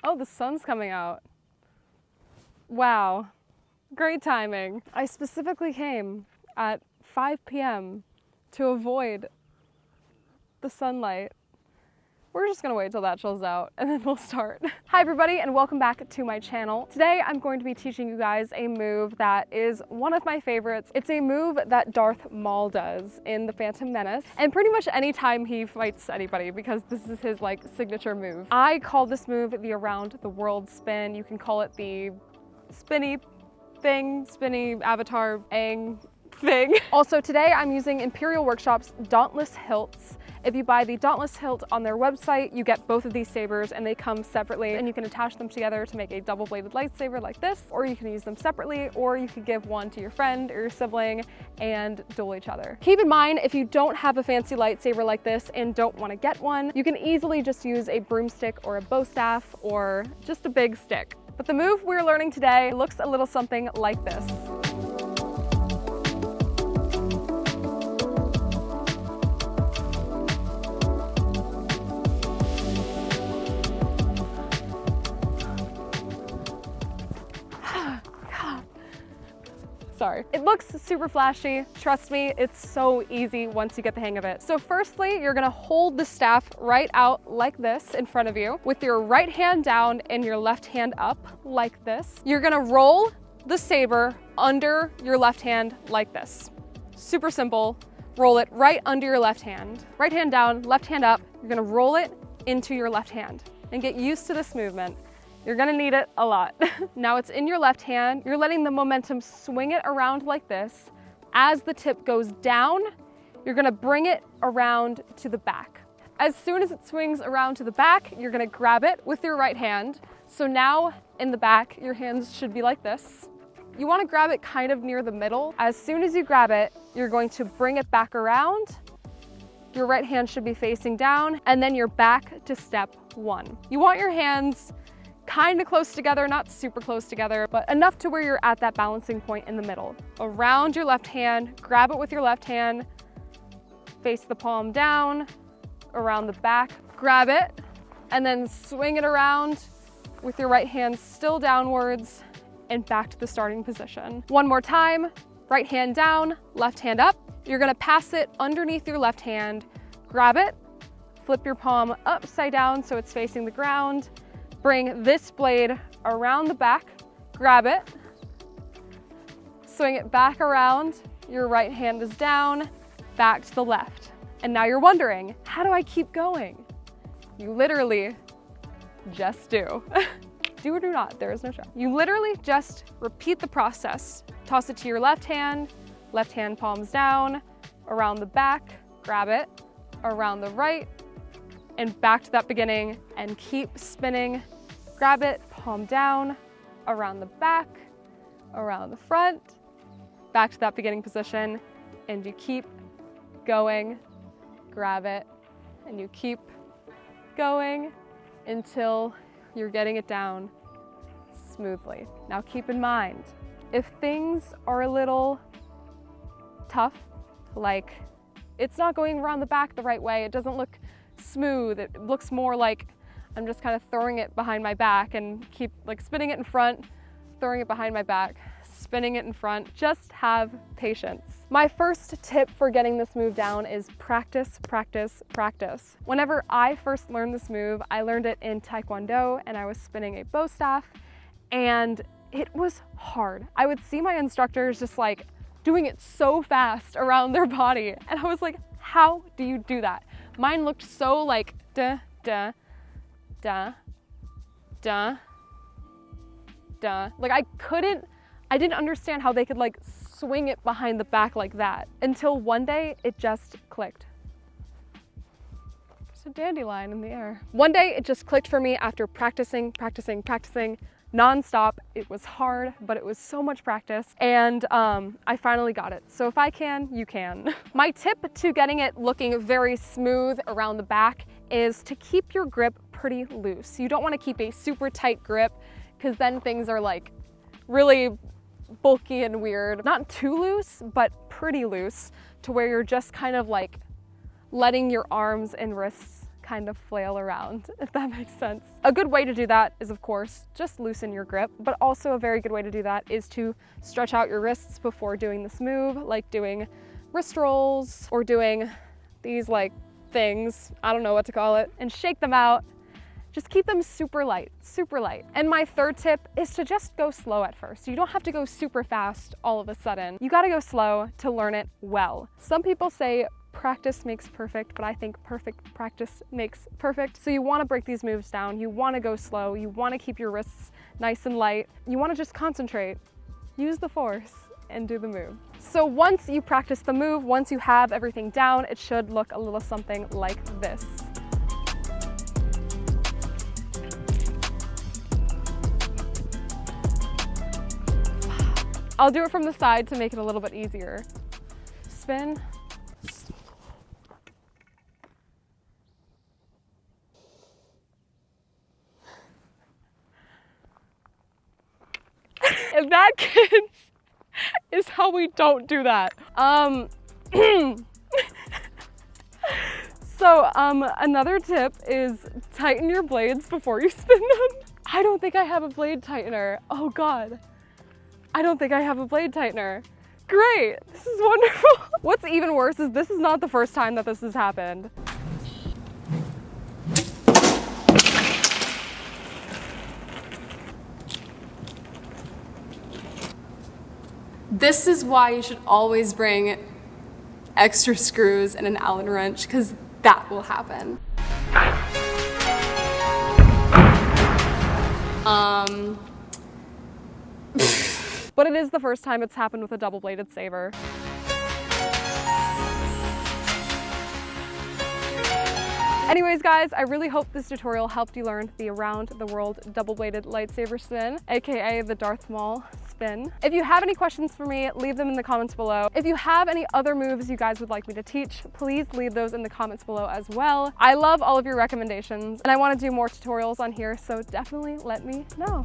Oh, the sun's coming out. Wow, great timing. I specifically came at 5 p.m. to avoid the sunlight. We're just gonna wait till that chills out and then we'll start. Hi everybody and welcome back to my channel. Today I'm going to be teaching you guys a move that is one of my favorites. It's a move that Darth Maul does in The Phantom Menace and pretty much anytime he fights anybody because this is his like signature move. I call this move the around the world spin. You can call it the spinny thing, spinny avatar ang thing. Also today I'm using Imperial Workshop's Dauntless Hilts. If you buy the Dauntless Hilt on their website, you get both of these sabers and they come separately and you can attach them together to make a double-bladed lightsaber like this, or you can use them separately, or you could give one to your friend or your sibling and duel each other. Keep in mind, if you don't have a fancy lightsaber like this and don't want to get one, you can easily just use a broomstick or a bow staff or just a big stick. But the move we're learning today looks a little something like this. Sorry. It looks super flashy. Trust me, it's so easy once you get the hang of it. So firstly, you're gonna hold the staff right out like this in front of you with your right hand down and your left hand up like this. You're gonna roll the saber under your left hand like this. Super simple. Roll it right under your left hand. Right hand down, left hand up. You're gonna roll it into your left hand and get used to this movement. You're gonna need it a lot. Now it's in your left hand. You're letting the momentum swing it around like this. As the tip goes down, you're gonna bring it around to the back. As soon as it swings around to the back, you're gonna grab it with your right hand. So now in the back, your hands should be like this. You wanna grab it kind of near the middle. As soon as you grab it, you're going to bring it back around. Your right hand should be facing down, and then you're back to step one. You want your hands kind of close together, not super close together, but enough to where you're at that balancing point in the middle. Around your left hand, grab it with your left hand, face the palm down, around the back, grab it, and then swing it around with your right hand still downwards and back to the starting position. One more time, right hand down, left hand up. You're gonna pass it underneath your left hand, grab it, flip your palm upside down so it's facing the ground. Bring this blade around the back, grab it, swing it back around, your right hand is down, back to the left. And now you're wondering, how do I keep going? You literally just do. Do or do not, there is no try. You literally just repeat the process. Toss it to your left hand palms down, around the back, grab it, around the right, and back to that beginning, and keep spinning. Grab it, palm down, around the back, around the front, back to that beginning position, and you keep going. Grab it, and you keep going until you're getting it down smoothly. Now keep in mind, if things are a little tough, like it's not going around the back the right way, it doesn't look smooth, it looks more like I'm just kind of throwing it behind my back and keep like spinning it in front, throwing it behind my back, spinning it in front. Just have patience. My first tip for getting this move down is practice, practice, practice. Whenever I first learned this move, I learned it in Taekwondo and I was spinning a bow staff and it was hard. I would see my instructors just like doing it so fast around their body. And I was like, how do you do that? Mine looked so like duh, duh, duh, duh, duh. Like I didn't understand how they could like swing it behind the back like that until one day it just clicked. There's a dandelion in the air. One day it just clicked for me after practicing nonstop. It was hard, but it was so much practice and I finally got it. So if I can, you can. My tip to getting it looking very smooth around the back is to keep your grip pretty loose. You don't want to keep a super tight grip because then things are like really bulky and weird. Not too loose, but pretty loose to where you're just kind of like letting your arms and wrists kind of flail around, if that makes sense. A good way to do that is, of course, just loosen your grip, but also a very good way to do that is to stretch out your wrists before doing this move, like doing wrist rolls or doing these like things, I don't know what to call it, and shake them out. Just keep them super light, super light. And my third tip is to just go slow at first. You don't have to go super fast all of a sudden. You gotta go slow to learn it well. Some people say practice makes perfect, but I think perfect practice makes perfect. So you wanna break these moves down, you wanna go slow, you wanna keep your wrists nice and light, you wanna just concentrate, use the force, and do the move. So once you practice the move, once you have everything down, it should look a little something like this. I'll do it from the side to make it a little bit easier. Spin. And that, kids, is how we don't do that. So another tip is tighten your blades before you spin them. I don't think I have a blade tightener. Oh God. I don't think I have a blade tightener. Great, this is wonderful. What's even worse is this is not the first time that this has happened. This is why you should always bring extra screws and an Allen wrench, because that will happen. But it is the first time it's happened with a double-bladed saber. Anyways guys, I really hope this tutorial helped you learn the around the world double-bladed lightsaber spin, aka the Darth Maul spin. If you have any questions for me, leave them in the comments below. If you have any other moves you guys would like me to teach, please leave those in the comments below as well. I love all of your recommendations and I want to do more tutorials on here, so definitely let me know.